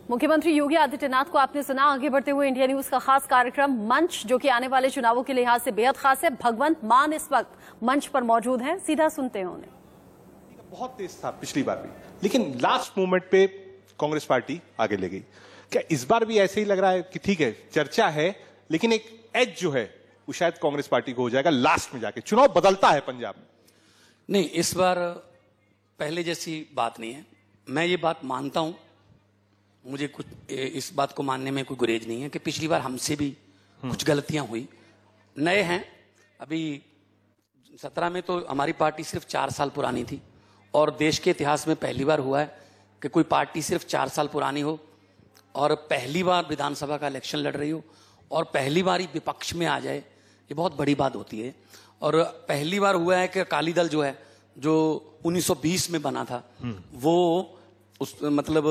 मुख्यमंत्री योगी आदित्यनाथ को आपने सुना। आगे बढ़ते हुए इंडिया न्यूज का खास कार्यक्रम मंच, जो कि आने वाले चुनावों के लिहाज से बेहद खास है। भगवंत मान इस वक्त मंच पर मौजूद हैं, सीधा सुनते हैं उन्हें। बहुत तेज था पिछली बार भी, लेकिन लास्ट मोमेंट पे कांग्रेस पार्टी आगे ले गई। क्या इस बार भी ऐसे ही लग रहा है कि ठीक है चर्चा है, लेकिन एक एज जो है वो शायद कांग्रेस पार्टी को हो जाएगा लास्ट में जाके? चुनाव बदलता है पंजाब में। नहीं, इस बार पहले जैसी बात नहीं है। मैं ये बात मानता हूं, मुझे कुछ इस बात को मानने में कोई गुरेज नहीं है कि पिछली बार हमसे भी कुछ गलतियां हुई। नए हैं, अभी 17 में तो हमारी पार्टी सिर्फ 4 साल पुरानी थी, और देश के इतिहास में पहली बार हुआ है कि कोई पार्टी सिर्फ 4 साल पुरानी हो और पहली बार विधानसभा का इलेक्शन लड़ रही हो और पहली बार ही विपक्ष में आ जाए। ये बहुत बड़ी बात होती है। और पहली बार हुआ है कि अकाली दल जो है, जो 1920 में बना था, वो उस मतलब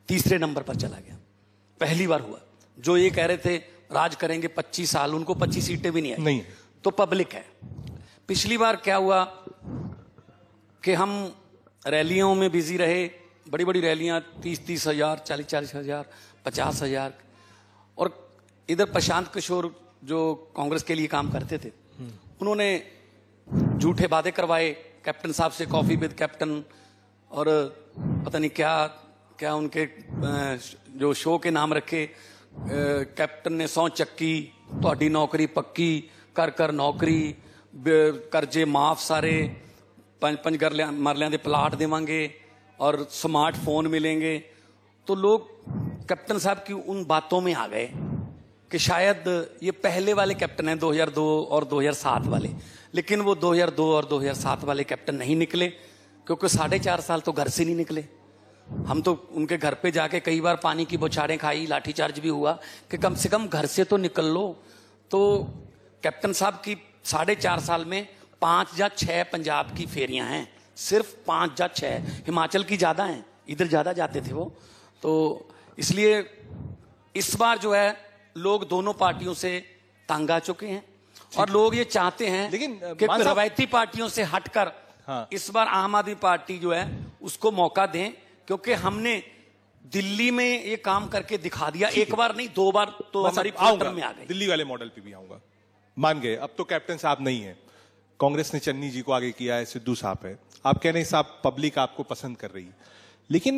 तीसरे नंबर पर चला गया। पहली बार हुआ। जो ये कह रहे थे राज करेंगे 25 साल, उनको 25 सीटें भी नहीं आई। नहीं तो पब्लिक है। पिछली बार क्या हुआ कि हम रैलियों में बिजी रहे, बड़ी बड़ी रैलियां, 30-30 हजार, 40-40 हजार, 50 हजार। और इधर प्रशांत किशोर जो कांग्रेस के लिए काम करते थे, उन्होंने झूठे वादे करवाए कैप्टन साहब से, कॉफी विद कैप्टन, और पता नहीं क्या क्या उनके जो शो के नाम रखे। कैप्टन ने सौं चक्की, ਤੁਹਾਡੀ नौकरी पक्की, कर कर नौकरी, कर्जे माफ सारे, 5 मरलियां दे प्लाट देवांगे और स्मार्टफोन मिलेंगे। तो लोग कैप्टन साहब की उन बातों में आ गए कि शायद ये पहले वाले कैप्टन हैं, 2002 और 2007 वाले। लेकिन वो 2002 और 2007 वाले कैप्टन नहीं निकले, क्योंकि 4.5 साल तो घर से नहीं निकले। हम तो उनके घर पे जाके कई बार पानी की बौछारें खाई, लाठीचार्ज भी हुआ कि कम से कम घर से तो निकल लो। तो कैप्टन साहब की 4.5 साल में 5 या 6 पंजाब की फेरियां हैं, सिर्फ 5 या 6। हिमाचल की ज्यादा हैं, इधर ज्यादा जाते थे वो। तो इसलिए इस बार जो है लोग दोनों पार्टियों से तंग आ चुके हैं, और लोग ये चाहते हैं लेकिन कि रवायती पार्टियों से हटकर इस बार आम आदमी पार्टी जो है उसको मौका दें, क्योंकि हमने दिल्ली में ये काम करके दिखा दिया। एक बार नहीं, 2 बार तो हमारी टर्म में आ गई। दिल्ली वाले मॉडल पे भी आऊंगा, मान गए। अब तो कैप्टन साहब नहीं है, कांग्रेस ने चन्नी जी को आगे किया है, सिद्धू साहब है। आप कह रहे हैं साहब पब्लिक आपको पसंद कर रही है, लेकिन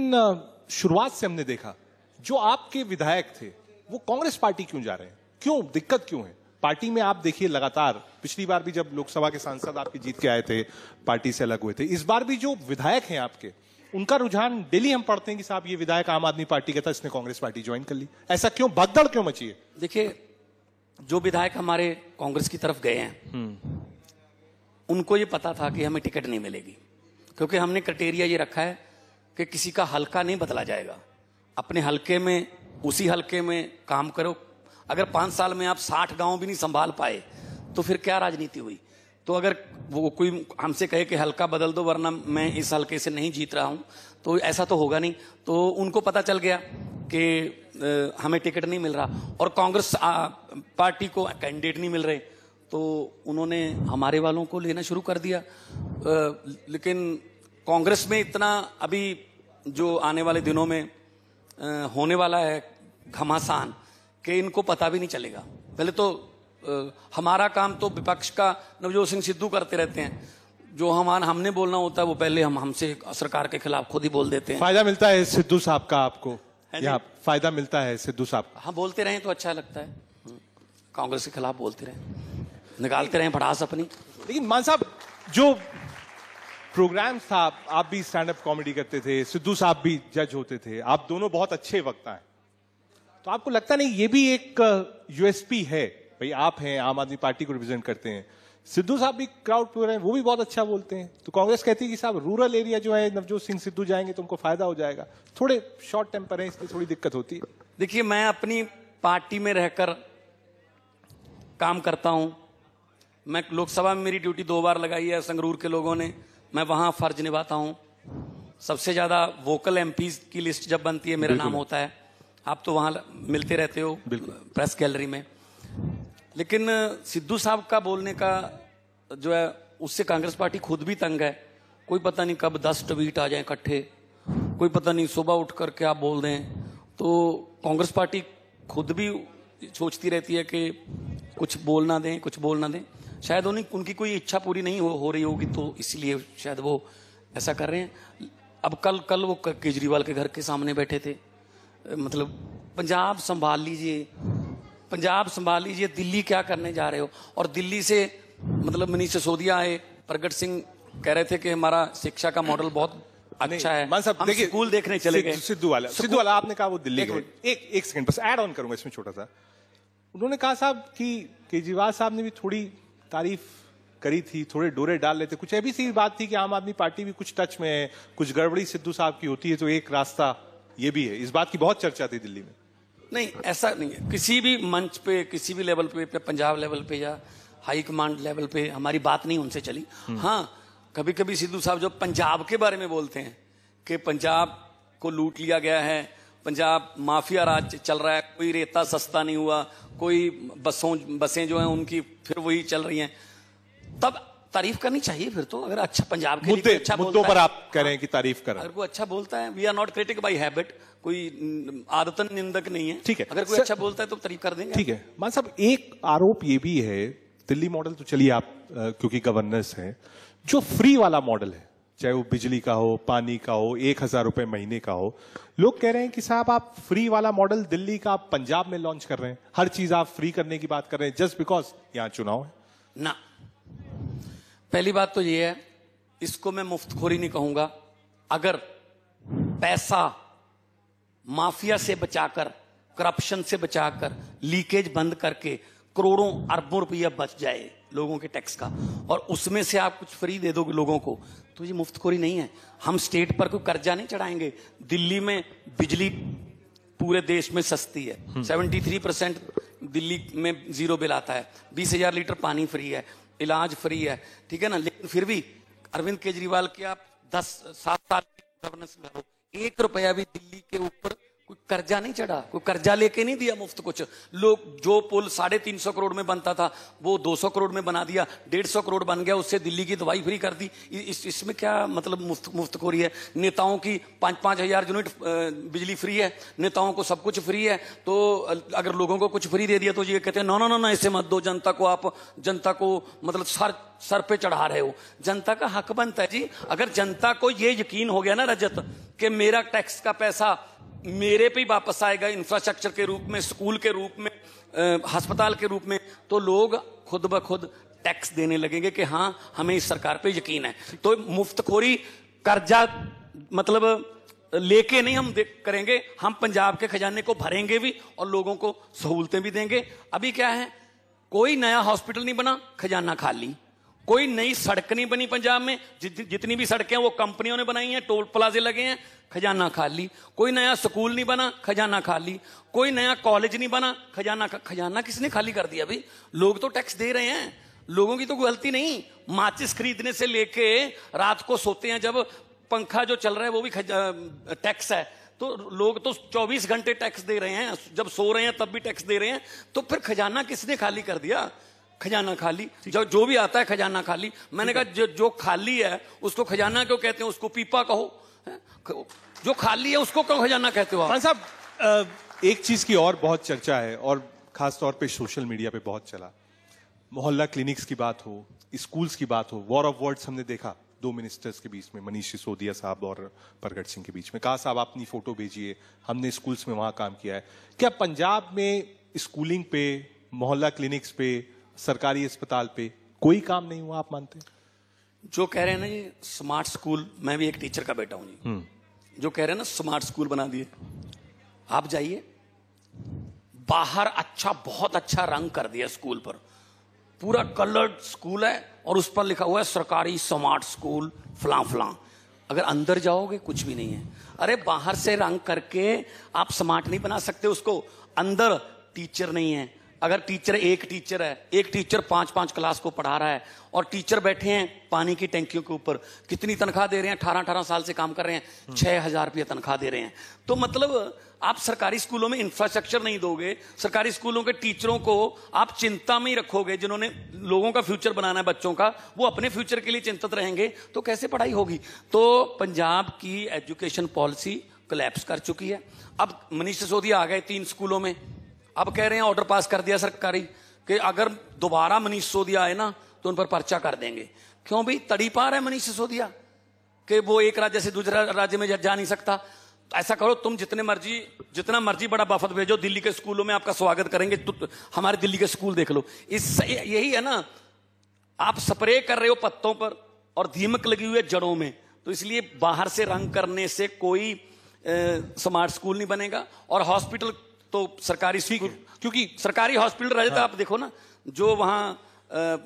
शुरुआत से हमने देखा जो आपके विधायक थे वो कांग्रेस पार्टी क्यों जा रहे हैं? क्यों दिक्कत क्यों है पार्टी में? आप देखिए लगातार, पिछली बार भी जब लोकसभा के सांसद आपके जीत के आए थे पार्टी से अलग हुए थे। इस बार भी जो विधायक हैं आपके, उनका रुझान डेली हम पढ़ते हैं कि साहब ये विधायक आम आदमी पार्टी का था, इसने कांग्रेस पार्टी ज्वाइन कर ली। ऐसा क्यों, भगदड़ क्यों मची है? देखिए, जो विधायक हमारे कांग्रेस की तरफ गए हैं, उनको ये पता था कि हमें टिकट नहीं मिलेगी, क्योंकि हमने क्राइटेरिया ये रखा है कि किसी का हल्का नहीं बदला जाएगा। अपने हल्के में, उसी हल्के में काम करो। अगर 5 साल में आप 60 गांव भी नहीं संभाल पाए तो फिर क्या राजनीति हुई? तो अगर वो कोई हमसे कहे कि हल्का बदल दो वरना मैं इस हल्के से नहीं जीत रहा हूं, तो ऐसा तो होगा नहीं। तो उनको पता चल गया कि हमें टिकट नहीं मिल रहा और कांग्रेस पार्टी को कैंडिडेट नहीं मिल रहे, तो उन्होंने हमारे वालों को लेना शुरू कर दिया। लेकिन कांग्रेस में इतना अभी जो आने वाले दिनों में होने वाला है घमासान, कि इनको पता भी नहीं चलेगा। पहले तो हमारा काम तो विपक्ष का नवजोत सिंह सिद्धू करते रहते हैं। जो हमने बोलना होता है वो पहले हमसे सरकार के खिलाफ खुद ही बोल देते हैं। फायदा मिलता है सिद्धू साहब का आपको? यहाँ फायदा मिलता है सिद्धू साहब का? हाँ, बोलते रहे तो अच्छा लगता है। कांग्रेस के खिलाफ बोलते रहे, निकालते रहे भड़ास अपनी। लेकिन मान साहब, जो प्रोग्राम था, आप भी स्टैंड अप कॉमेडी करते थे, सिद्धू साहब भी जज होते थे, आप दोनों बहुत अच्छे वक्ता हैं, तो आपको लगता नहीं ये भी एक यूएसपी है? भाई आप हैं, आम आदमी पार्टी को रिप्रेजेंट करते हैं, सिद्धू साहब भी क्राउड प्लेयर हैं, वो भी बहुत अच्छा बोलते हैं, तो कांग्रेस कहती है कि साहब रूरल एरिया जो है नवजोत सिंह सिद्धू जाएंगे तो उनको फायदा हो जाएगा। थोड़े शॉर्ट टेम्पर है, इसलिए थोड़ी दिक्कत होती है। देखिए, मैं अपनी पार्टी में रहकर काम करता हूं। मैं लोकसभा में मेरी ड्यूटी 2 बार लगाई है संगरूर के लोगों ने, मैं वहां फर्ज निभाता हूं। सबसे ज्यादा वोकल एमपीज की लिस्ट जब बनती है मेरा नाम होता है। आप तो वहां मिलते रहते हो प्रेस गैलरी में। लेकिन सिद्धू साहब का बोलने का जो है, उससे कांग्रेस पार्टी खुद भी तंग है। कोई पता नहीं कब 10 ट्वीट आ जाए इकट्ठे, कोई पता नहीं सुबह उठकर क्या बोल दें। तो कांग्रेस पार्टी खुद भी सोचती रहती है कि कुछ बोल ना दें, कुछ बोल ना दें। शायद उनकी कोई इच्छा पूरी नहीं हो रही होगी, तो इसलिए शायद वो ऐसा कर रहे हैं। अब कल वो केजरीवाल के घर के सामने बैठे थे, मतलब पंजाब संभाल लीजिए, पंजाब संभाल लीजिए, दिल्ली क्या करने जा रहे हो। और दिल्ली से मतलब मनीष सिसोदिया आए, प्रगट सिंह कह रहे थे कि हमारा शिक्षा का मॉडल बहुत अच्छा है, हम स्कूल देखने चले गए। सिद्धू वाला आपने कहा वो दिल्ली गए। एक सेकंड बस ऐड ऑन करूंगा इसमें छोटा सा। उन्होंने कहा साहब कि केजरीवाल साहब ने भी थोड़ी तारीफ करी थी, थोड़े डोरे डाल लेते, कुछ ऐसी सी बात थी कि आम आदमी पार्टी भी कुछ टच में है, कुछ गड़बड़ी सिद्धू साहब की होती है तो एक रास्ता ये भी है। इस बात की बहुत चर्चा थी दिल्ली में। नहीं, ऐसा नहीं है। किसी भी मंच पे, किसी भी लेवल पे, पंजाब लेवल पे या हाई कमांड लेवल पे हमारी बात नहीं उनसे चली। हाँ, कभी कभी सिद्धू साहब जो पंजाब के बारे में बोलते हैं कि पंजाब को लूट लिया गया है, पंजाब माफिया राज चल रहा है, कोई रेता सस्ता नहीं हुआ, कोई बसें जो हैं उनकी फिर वही चल रही हैं, तब तारीफ करनी चाहिए। फिर तो अगर अच्छा पंजाब के लिए अच्छा मुद्दों पर आप कह रहे हैं कि तारीफ कर, अगर कोई अच्छा बोलता है, we are not critic by habit, कोई आदतन निंदक नहीं है। ठीक है, अगर कोई अच्छा बोलता है तो तारीफ कर देंगे। ठीक है मान साहब, एक आरोप ये भी है, दिल्ली मॉडल तो चलिए आप क्योंकि गवर्नेंस है, जो फ्री वाला मॉडल है, चाहे वो बिजली का हो, पानी का हो, 1000 रुपए महीने का हो, लोग कह रहे हैं कि साहब आप फ्री वाला मॉडल दिल्ली का आप पंजाब में लॉन्च कर रहे हैं, हर चीज आप फ्री करने की बात कर रहे हैं जस्ट बिकॉज यहां चुनाव है। ना, पहली बात तो ये है, इसको मैं मुफ्तखोरी नहीं कहूंगा। अगर पैसा माफिया से बचाकर, करप्शन से बचाकर, लीकेज बंद करके करोड़ों अरबों रुपया बच जाए लोगों के टैक्स का, और उसमें से आप कुछ फ्री दे दोगे लोगों को, तो ये मुफ्तखोरी नहीं है। हम स्टेट पर कोई कर्जा नहीं चढ़ाएंगे। दिल्ली में बिजली पूरे देश में सस्ती है, 73% दिल्ली में जीरो बिल आता है, 20,000 लीटर पानी फ्री है, इलाज फ्री है, ठीक है ना। लेकिन फिर भी अरविंद केजरीवाल के आप 7 साल की गवर्नेंस में हो, 1 रुपया भी दिल्ली के ऊपर कोई कर्जा नहीं चढ़ा, कोई कर्जा लेके नहीं दिया मुफ्त कुछ। लोग जो पुल 350 करोड़ में बनता था वो 200 करोड़ में बना दिया, 150 करोड़ बन गया, उससे दिल्ली की दवाई फ्री कर दी। इसमें क्या मतलब मुफ्तखोरी है। नेताओं की 5-5 हजार यूनिट बिजली फ्री है, नेताओं को सब कुछ फ्री है, तो अगर लोगों को कुछ फ्री दे दिया तो ये कहते हैं नो नो नो, ऐसे मत दो, जनता को आप जनता को मतलब सर पे चढ़ा रहे हो। जनता का हक बनता है जी। अगर जनता को ये यकीन हो गया ना रजत कि मेरा टैक्स का पैसा मेरे पे ही वापस आएगा, इंफ्रास्ट्रक्चर के रूप में, स्कूल के रूप में, अस्पताल के रूप में, तो लोग खुद ब खुद टैक्स देने लगेंगे कि हाँ हमें इस सरकार पे यकीन है। तो मुफ्तखोरी, कर्जा मतलब लेके नहीं हम करेंगे, हम पंजाब के खजाने को भरेंगे भी और लोगों को सहूलतें भी देंगे। अभी क्या है, कोई नया हॉस्पिटल नहीं बना, खजाना खाली। कोई नई सड़क नहीं बनी पंजाब में, जितनी भी सड़कें वो कंपनियों ने बनाई हैं, टोल प्लाजे लगे हैं, खजाना खाली। कोई नया स्कूल नहीं बना, खजाना खाली। कोई नया कॉलेज नहीं बना, खजाना किसने खाली कर दिया? भाई लोग तो टैक्स दे रहे हैं, लोगों की तो गलती नहीं। माचिस खरीदने से लेके रात को सोते हैं जब, पंखा जो चल रहा है वो भी टैक्स है। तो लोग तो 24 घंटे टैक्स दे रहे हैं, जब सो रहे हैं तब भी टैक्स दे रहे हैं। तो फिर खजाना किसने खाली कर दिया? खजाना खाली, जो भी आता है खजाना खाली। मैंने कहा जो खाली है उसको खजाना क्यों कहते हैं? उसको पीपा कहो। जो खाली है उसको क्यों खजाना कहते हो? साहब, एक चीज की और बहुत चर्चा है और खास तौर पे सोशल मीडिया पे बहुत चला, मोहल्ला क्लिनिक्स की बात हो, स्कूल्स की बात हो, वॉर ऑफ वर्ड्स हमने देखा 2 मिनिस्टर्स के बीच में, मनीष सिसोदिया साहब और प्रगट सिंह के बीच में। कहा साहब अपनी फोटो भेजिए, हमने स्कूल्स में वहां काम किया है। क्या पंजाब में स्कूलिंग पे, मोहल्ला क्लिनिक्स पे, सरकारी अस्पताल पे कोई काम नहीं हुआ, आप मानते हैं? जो कह रहे हैं ना ये स्मार्ट स्कूल, मैं भी एक टीचर का बेटा हूं जी, जो कह रहे हैं ना स्मार्ट स्कूल बना दिए, आप जाइए बाहर, अच्छा बहुत अच्छा रंग कर दिया स्कूल पर, पूरा कलर्ड स्कूल है और उस पर लिखा हुआ है सरकारी स्मार्ट स्कूल फलां फलां। अगर अंदर जाओगे कुछ भी नहीं है। अरे बाहर से रंग करके आप स्मार्ट नहीं बना सकते उसको, अंदर टीचर नहीं है, अगर टीचर एक टीचर 5-5 क्लास को पढ़ा रहा है और टीचर बैठे हैं पानी की टैंकियों के ऊपर, कितनी तनख्वाह दे रहे हैं? 18 साल से काम कर रहे हैं, 6,000 रुपया तनख्वाह दे रहे हैं। तो मतलब आप सरकारी स्कूलों में इंफ्रास्ट्रक्चर नहीं दोगे, सरकारी स्कूलों के टीचरों को आप चिंता में ही रखोगे, जिन्होंने लोगों का फ्यूचर बनाना है, बच्चों का, वो अपने फ्यूचर के लिए चिंतित रहेंगे, तो कैसे पढ़ाई होगी? तो पंजाब की एजुकेशन पॉलिसी कोलैप्स कर चुकी है। अब मनीष सिसोदिया आ गए 3 स्कूलों में, अब कह रहे हैं ऑर्डर पास कर दिया सरकारी कि अगर दोबारा मनीष सिसोदिया आए ना तो उन पर पर्चा कर देंगे। क्यों भाई? तड़ी पार है मनीष सिसोदिया कि वो एक राज्य से दूसरे राज्य में जा नहीं सकता। ऐसा करो, तुम जितना मर्जी बड़ा वफद भेजो, दिल्ली के स्कूलों में आपका स्वागत करेंगे। तो हमारे दिल्ली के स्कूल देख लो, यही है ना, आप स्प्रे कर रहे हो पत्तों पर और दीमक लगी हुई है जड़ों में। तो इसलिए बाहर से रंग करने से कोई स्मार्ट स्कूल नहीं बनेगा। और हॉस्पिटल तो सरकारी स्कूल, क्योंकि सरकारी हॉस्पिटल रहे, आप देखो ना, जो वहां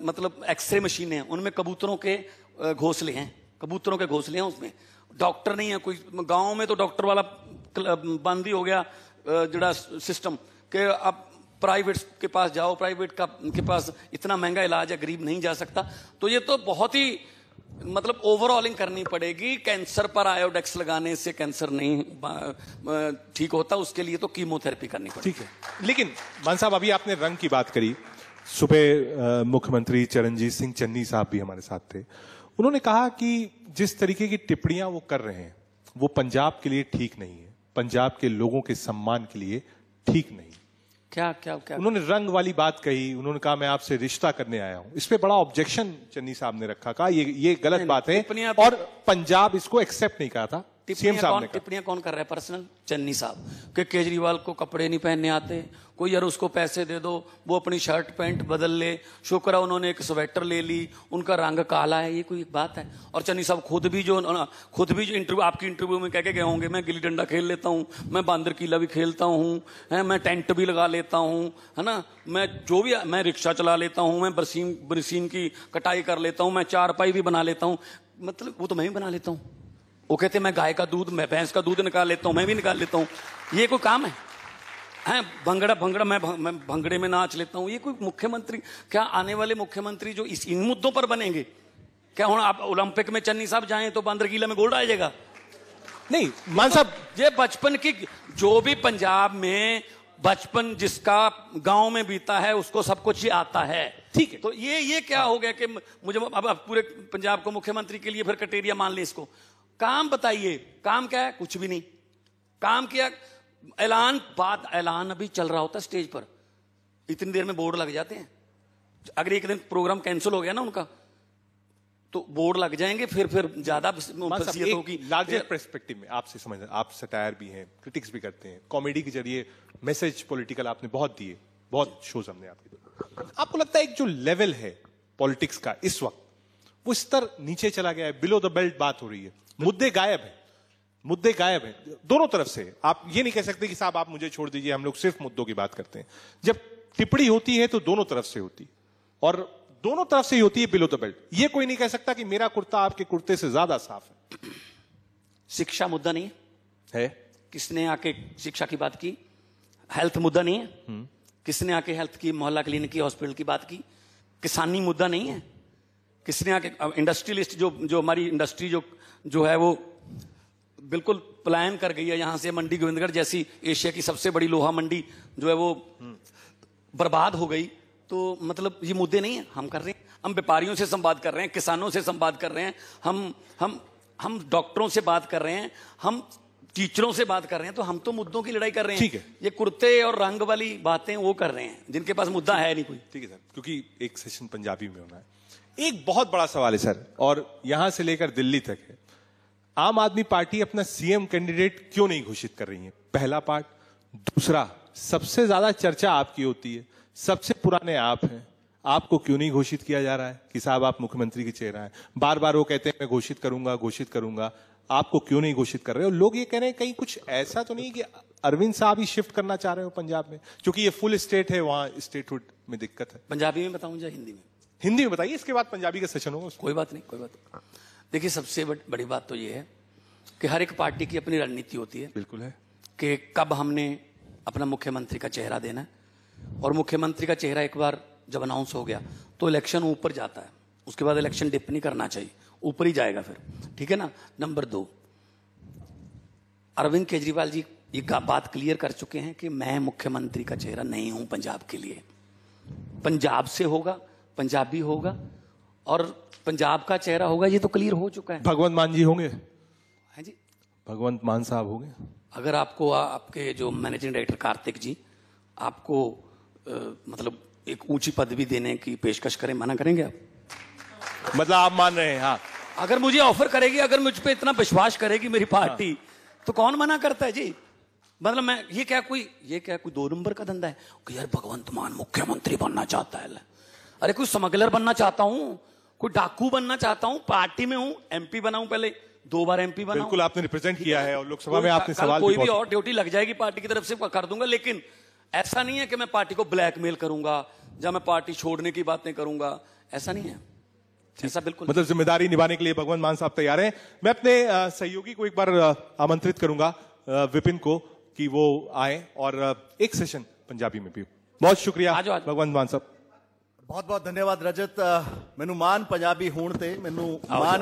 मतलब एक्सरे मशीनें हैं, उनमें कबूतरों के घोंसले हैं, उसमें डॉक्टर नहीं है कोई। गांव में तो डॉक्टर वाला बंद ही हो गया जड़ा सिस्टम कि अब प्राइवेट के पास जाओ, प्राइवेट के पास इतना महंगा इलाज है, गरीब नहीं जा सकता। तो ये तो बहुत ही मतलब ओवरऑलिंग करनी पड़ेगी। कैंसर पर आयोडेक्स लगाने से कैंसर नहीं ठीक होता, उसके लिए तो कीमोथेरेपी करनी पड़ेगी। ठीक है, लेकिन मान साहब अभी आपने रंग की बात करी। सुबह मुख्यमंत्री चरणजीत सिंह चन्नी साहब भी हमारे साथ थे। उन्होंने कहा कि जिस तरीके की टिप्पणियां वो कर रहे हैं वो पंजाब के लिए ठीक नहीं है, पंजाब के लोगों के सम्मान के लिए ठीक नहीं। क्या उन्होंने रंग वाली बात कही। उन्होंने कहा मैं आपसे रिश्ता करने आया हूं। इस पे बड़ा ऑब्जेक्शन चन्नी साहब ने रखा, कहा ये गलत बात है और पंजाब इसको एक्सेप्ट नहीं कहा था। सीएम साहब ने टिप्पणियां कौन कर रहा है? पर्सनल चन्नी साहब कि केजरीवाल को कपड़े नहीं पहनने आते, कोई यार उसको पैसे दे दो, वो अपनी शर्ट पैंट बदल ले। शुक्र है उन्होंने एक स्वेटर ले ली, उनका रंग काला है, ये कोई बात है? और चन्नी साहब खुद भी जो इंटरव्यू, आपकी इंटरव्यू में कह के गए होंगे, मैं गिल्ली डंडा खेल लेता हूँ, मैं बांदर किला भी खेलता हूँ, मैं टेंट भी लगा लेता हूँ, है ना, मैं रिक्शा चला लेता हूँ, मैं बरसीन की कटाई कर लेता हूँ, मैं चारपाई भी बना लेता हूँ। मतलब वो तो मैं भी बना लेता हूँ। वो कहते मैं गाय का दूध, मैं भैंस का दूध निकाल लेता हूँ, मैं भी निकाल लेता हूँ। ये कोई काम है? भंगड़ा मैं भंगड़े में नाच लेता हूँ। ये कोई मुख्यमंत्री? क्या आने वाले मुख्यमंत्री जो इन मुद्दों पर बनेंगे, क्या हूं आप ओलंपिक में चन्नी साहब जाएं तो बांदर किला में गोल्ड आ जाएगा? नहीं मान साहब, ये बचपन की जो भी पंजाब में बचपन जिसका गांव में बीता है उसको सब कुछ ही आता है। ठीक है, तो ये क्या हो गया कि मुझे अब पूरे पंजाब को मुख्यमंत्री के लिए फिर क्राइटेरिया मान ले इसको? काम बताइए, काम क्या है? कुछ भी नहीं। काम किया, ऐलान अभी चल रहा होता स्टेज पर, इतनी देर में बोर्ड लग जाते हैं। अगर एक दिन प्रोग्राम कैंसिल हो गया ना उनका, तो बोर्ड लग जाएंगे, फिर ज्यादा होगी। लार्जर पर्सपेक्टिव में आपसे समझना, आप सटायर भी हैं, क्रिटिक्स भी करते हैं, कॉमेडी के जरिए मैसेज पॉलिटिकल आपने बहुत दिए, बहुत शोज हमने आपके। आपको लगता है एक जो लेवल है पॉलिटिक्स का इस वक्त, वो स्तर नीचे चला गया है, बिलो द बेल्ट बात हो रही है, मुद्दे गायब है दोनों तरफ से। आप ये नहीं कह सकते कि साहब आप मुझे छोड़ दीजिए, हम लोग सिर्फ मुद्दों की बात करते हैं। जब टिप्पणी होती है तो दोनों तरफ से होती, और दोनों तरफ से ही होती है बिलो द बेल्ट। ये कोई नहीं कह सकता कि मेरा कुर्ता आपके कुर्ते से ज्यादा साफ है। शिक्षा मुद्दा नहीं है, किसने आके शिक्षा की बात की? हेल्थ मुद्दा नहीं है, किसने आके हेल्थ की, मोहल्ला क्लिनिक की, हॉस्पिटल की बात की? किसानी मुद्दा नहीं है, किसने आके? इंडस्ट्रियलिस्ट जो हमारी इंडस्ट्री जो है वो बिल्कुल पलायन कर गई है यहां से। मंडी गोविंदगढ़ जैसी एशिया की सबसे बड़ी लोहा मंडी जो है वो बर्बाद हो गई। तो मतलब ये मुद्दे नहीं है, हम कर रहे हैं। हम व्यापारियों से संवाद कर रहे हैं, किसानों से संवाद कर रहे हैं, हम डॉक्टरों से बात कर रहे हैं, हम टीचरों से बात कर रहे हैं। तो हम तो मुद्दों की लड़ाई कर रहे हैं। ठीक है, ये कुर्ते और रंग वाली बातें वो कर रहे हैं जिनके पास मुद्दा है नहीं कोई। ठीक है सर, क्योंकि एक सेशन पंजाबी में होना है। एक बहुत बड़ा सवाल है सर, और यहां से लेकर दिल्ली तक है। आम आदमी पार्टी अपना सीएम कैंडिडेट क्यों नहीं घोषित कर रही है? पहला पार्ट। दूसरा, सबसे ज्यादा चर्चा आपकी होती है, सबसे पुराने आप हैं, आपको क्यों नहीं घोषित किया जा रहा है कि साहब आप मुख्यमंत्री की चेहरा है? बार बार वो कहते हैं मैं घोषित करूंगा, आपको क्यों नहीं घोषित कर रहे हो? लोग ये कह रहे हैं कहीं कुछ ऐसा तो नहीं कि अरविंद साहब ही शिफ्ट करना चाह रहे हो पंजाब में, क्योंकि ये फुल स्टेट है, वहां स्टेटहुड में दिक्कत है। पंजाबी में बताऊं या हिंदी में? हिंदी में बताइए, इसके बाद पंजाबी का सेशन होगा। कोई बात नहीं। देखिए, सबसे बड़ी बात तो ये है कि हर एक पार्टी की अपनी रणनीति होती है। बिल्कुल है कि कब हमने अपना मुख्यमंत्री का चेहरा देना है, और मुख्यमंत्री का चेहरा एक बार जब अनाउंस हो गया तो इलेक्शन ऊपर जाता है, उसके बाद इलेक्शन डिप नहीं करना चाहिए, ऊपर ही जाएगा फिर, ठीक है ना। नंबर 2, अरविंद केजरीवाल जी ये बात क्लियर कर चुके हैं कि मैं मुख्यमंत्री का चेहरा नहीं हूं पंजाब के लिए, पंजाब से होगा, पंजाबी होगा और पंजाब का चेहरा होगा, ये तो क्लियर हो चुका है। भगवंत मान जी होंगे? है जी, भगवंत मान साहब होंगे? अगर आपको आपके जो मैनेजिंग डायरेक्टर कार्तिक जी आपको मतलब एक ऊंची पदवी देने की पेशकश करें, मना करेंगे आप? मतलब आप मान रहे हैं? हाँ, अगर मुझे ऑफर करेगी, अगर मुझ पे इतना विश्वास करेगी मेरी पार्टी, तो कौन मना करता है जी। मतलब मैं ये क्या कोई 2 नंबर का धंधा है कि यार भगवंत मान मुख्यमंत्री बनना चाहता है? अरे कोई स्मगलर बनना चाहता हूं, कोई डाकू बनना चाहता हूं, पार्टी में हूं, एमपी बनाऊं, पहले 2 बार एमपी बनाऊं। बिल्कुल आपने रिप्रेजेंट किया है और लोकसभा में आपने सवाल कोई भी और ड्यूटी लग जाएगी पार्टी की तरफ से कर दूंगा, लेकिन ऐसा नहीं है कि मैं पार्टी को ब्लैकमेल करूंगा या मैं पार्टी छोड़ने की बातें करूंगा, ऐसा नहीं है, ऐसा बिल्कुल। मतलब जिम्मेदारी निभाने के लिए भगवंत मान साहब तैयार हैं। मैं अपने सहयोगी को एक बार आमंत्रित करूंगा, विपिन को, कि वो आए और एक सेशन पंजाबी में भी। बहुत शुक्रिया भगवंत मान साहब। बहुत बहुत धन्यवाद रजत। मैनू मान पंजाबी होण ते मैनू मान